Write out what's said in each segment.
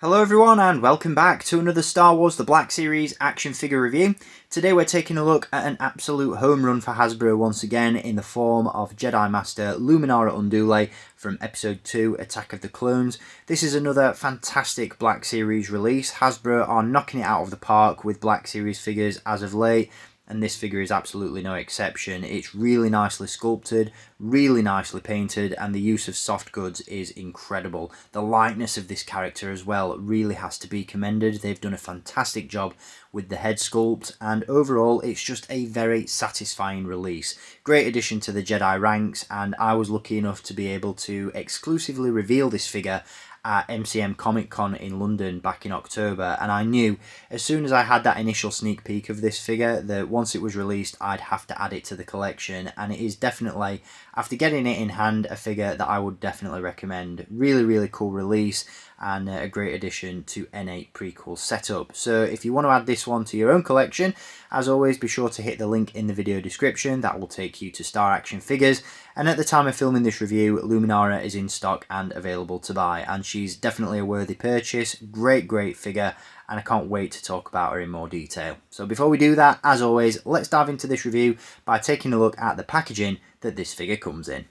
Hello everyone and welcome back to another Star Wars The Black Series action figure review. Today we're taking a look at an absolute home run for Hasbro once again in the form of Jedi Master Luminara Unduli from Episode 2 Attack of the Clones. This is another fantastic Black Series release. Hasbro are knocking it out of the park with Black Series figures as of late, and this figure is absolutely no exception. It's really nicely sculpted, really nicely painted, and the use of soft goods is incredible. The lightness of this character as well really has to be commended. They've done a fantastic job with the head sculpt, and overall it's just a very satisfying release. Great addition to the Jedi ranks, and I was lucky enough to be able to exclusively reveal this figure at MCM Comic Con in London back in October, and I knew as soon as I had that initial sneak peek of this figure that once it was released I'd have to add it to the collection, and it is definitely, after getting it in hand, a figure that I would definitely recommend. Really cool release and a great addition to N8 prequel setup. So if you want to add this one to your own collection, as always, be sure to hit the link in the video description. That will take you to Star Action Figures, and at the time of filming this review, Luminara is in stock and available to buy, and she's definitely a worthy purchase. Great figure, and I can't wait to talk about her in more detail. So before we do that, as always, let's dive into this review by taking a look at the packaging that this figure comes in.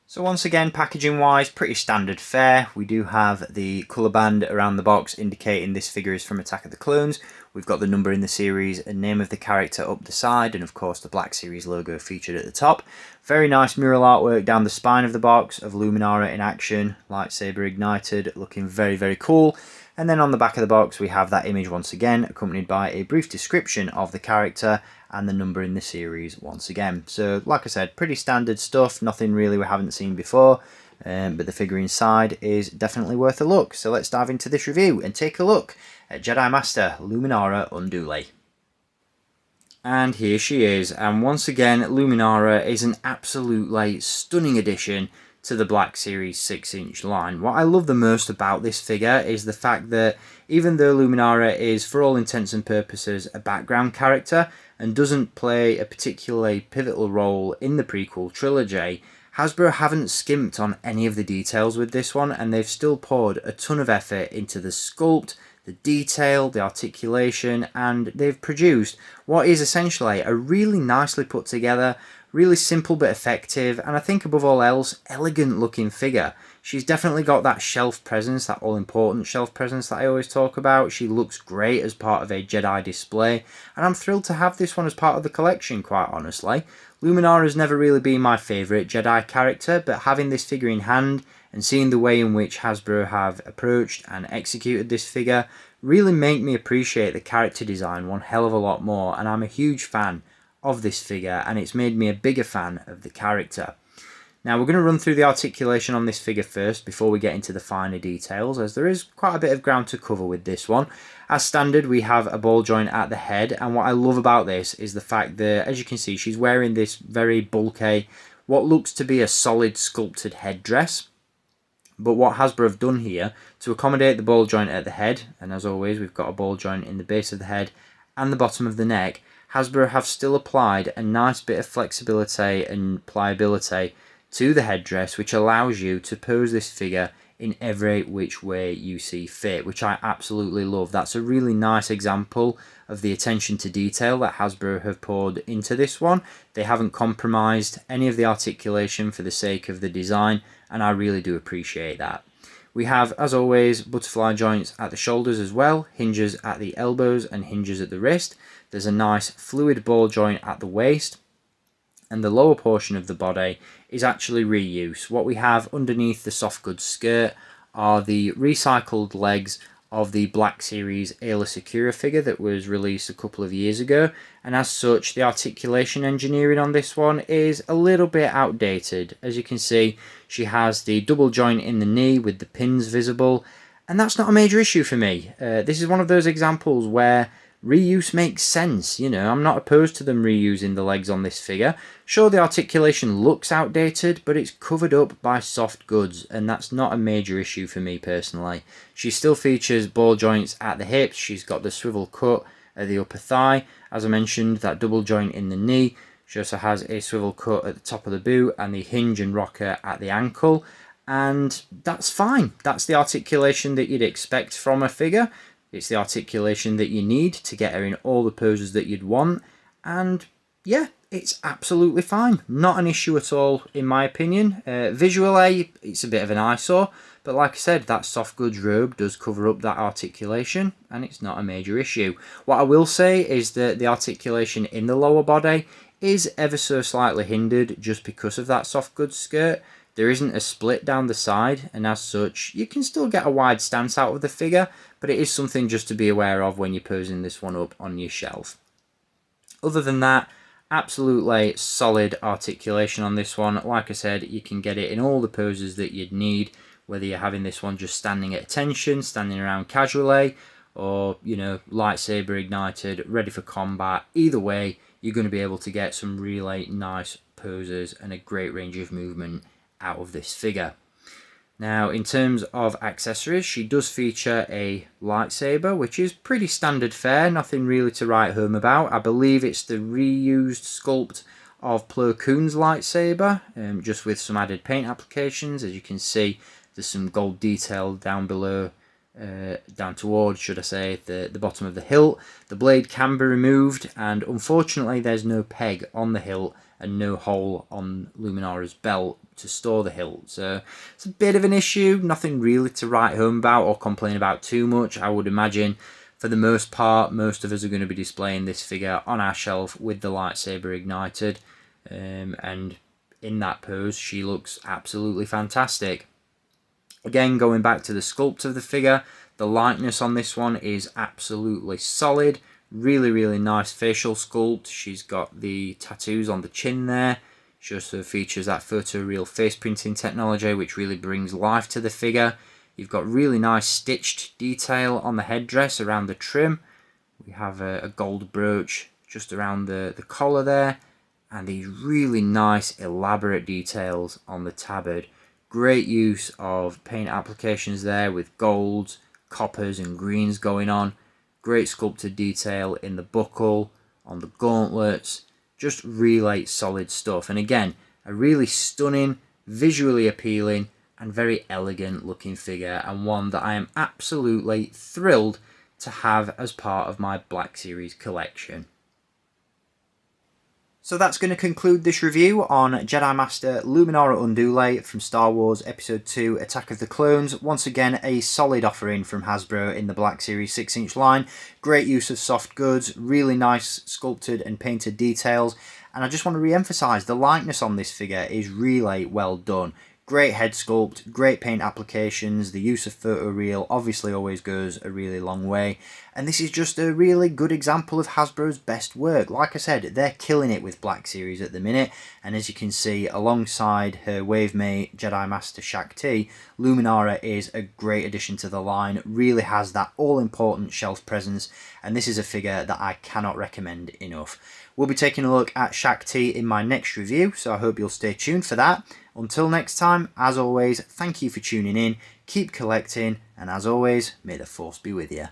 So once again, packaging wise, pretty standard fare. We do have the colour band around the box indicating this figure is from Attack of the Clones. We've got the number in the series and name of the character up the side, and of course the Black Series logo featured at the top. Very nice mural artwork down the spine of the box of Luminara in action, lightsaber ignited, looking very cool. And then on the back of the box we have that image once again, accompanied by a brief description of the character and the number in the series once again. So like I said, pretty standard stuff, nothing really we haven't seen before, but the figure inside is definitely worth a look. So let's dive into this review and take a look at Jedi Master Luminara Unduli. And here she is, and once again Luminara is an absolutely stunning addition to the Black Series 6-inch line. What I love the most about this figure is the fact that even though Luminara is for all intents and purposes a background character and doesn't play a particularly pivotal role in the prequel trilogy, Hasbro haven't skimped on any of the details with this one, and they've still poured a ton of effort into the sculpt, the detail, the articulation, and they've produced what is essentially a really nicely put together, really simple but effective, and I think above all else, elegant looking figure. She's definitely got that shelf presence, that all important shelf presence that I always talk about. She looks great as part of a Jedi display, and I'm thrilled to have this one as part of the collection, quite honestly. Luminara has never really been my favourite Jedi character, but having this figure in hand and seeing the way in which Hasbro have approached and executed this figure really make me appreciate the character design one hell of a lot more, and I'm a huge fan of this figure, and it's made me a bigger fan of the character. Now we're going to run through the articulation on this figure first before we get into the finer details, as there is quite a bit of ground to cover with this one. As standard, we have a ball joint at the head, and what I love about this is the fact that, as you can see, she's wearing this very bulky, what looks to be a solid sculpted headdress. But what Hasbro have done here to accommodate the ball joint at the head, and as always we've got a ball joint in the base of the head and the bottom of the neck, Hasbro have still applied a nice bit of flexibility and pliability to the headdress, which allows you to pose this figure in every which way you see fit, which I absolutely love. That's a really nice example of the attention to detail that Hasbro have poured into this one. They haven't compromised any of the articulation for the sake of the design, and I really do appreciate that. We have, as always, butterfly joints at the shoulders as well, hinges at the elbows and hinges at the wrist. There's a nice fluid ball joint at the waist, and the lower portion of the body is actually reuse. What we have underneath the soft goods skirt are the recycled legs of the Black Series Ayla Secura figure that was released a couple of years ago, and as such the articulation engineering on this one is a little bit outdated. As you can see, she has the double joint in the knee with the pins visible, and that's not a major issue for me. This is one of those examples where reuse makes sense. You know, I'm not opposed to them reusing the legs on this figure. Sure, the articulation looks outdated, but it's covered up by soft goods, and that's not a major issue for me personally. She still features ball joints at the hips. She's got the swivel cut at the upper thigh. As I mentioned, that double joint in the knee. She also has a swivel cut at the top of the boot and the hinge and rocker at the ankle. and that's fine. That's the articulation that you'd expect from a figure. It's the articulation that you need to get her in all the poses that you'd want, and yeah, it's absolutely fine. Not an issue at all, in my opinion. Visually, it's a bit of an eyesore, but like I said, that soft goods robe does cover up that articulation, and it's not a major issue. What I will say is that the articulation in the lower body is ever so slightly hindered just because of that soft goods skirt. There isn't a split down the side, and as such, you can still get a wide stance out of the figure, but it is something just to be aware of when you're posing this one up on your shelf. Other than that, absolutely solid articulation on this one. Like I said, you can get it in all the poses that you'd need, whether you're having this one just standing at attention, standing around casually, or, you know, lightsaber ignited, ready for combat. Either way, you're going to be able to get some really nice poses and a great range of movement out of this figure. Now, in terms of accessories, she does feature a lightsaber, which is pretty standard fare, nothing really to write home about. I believe it's the reused sculpt of Plo Koon's lightsaber, just with some added paint applications. As you can see, there's some gold detail down below, down towards, should I say, the bottom of the hilt. The blade can be removed, and unfortunately there's no peg on the hilt and no hole on Luminara's belt to store the hilt. So it's a bit of an issue, nothing really to write home about or complain about too much. I would imagine for the most part, most of us are going to be displaying this figure on our shelf with the lightsaber ignited, and in that pose she looks absolutely fantastic. Again, going back to the sculpt of the figure, the likeness on this one is absolutely solid. Really nice facial sculpt. She's got the tattoos on the chin there. She also features that photoreal face printing technology, which really brings life to the figure. You've got really nice stitched detail on the headdress around the trim. We have a gold brooch just around the collar there, and these really nice elaborate details on the tabard. Great use of paint applications there with golds, coppers and greens going on. Great sculpted detail in the buckle, on the gauntlets. Just really solid stuff. And again, a really stunning, visually appealing and very elegant looking figure, and one that I am absolutely thrilled to have as part of my Black Series collection. So that's going to conclude this review on Jedi Master Luminara Unduli from Star Wars Episode 2 Attack of the Clones. Once again, a solid offering from Hasbro in the Black Series 6-inch line. Great use of soft goods, really nice sculpted and painted details. And I just want to re-emphasise, the likeness on this figure is really well done. Great head sculpt, great paint applications, the use of photoreal obviously always goes a really long way, and this is just a really good example of Hasbro's best work. Like I said, they're killing it with Black Series at the minute, and as you can see, alongside her wave mate Jedi Master Shaak Ti, Luminara is a great addition to the line, really has that all-important shelf presence, and this is a figure that I cannot recommend enough. We'll be taking a look at Shaak Ti in my next review, so I hope you'll stay tuned for that. Until next time, as always, thank you for tuning in, keep collecting, and as always, may the Force be with you.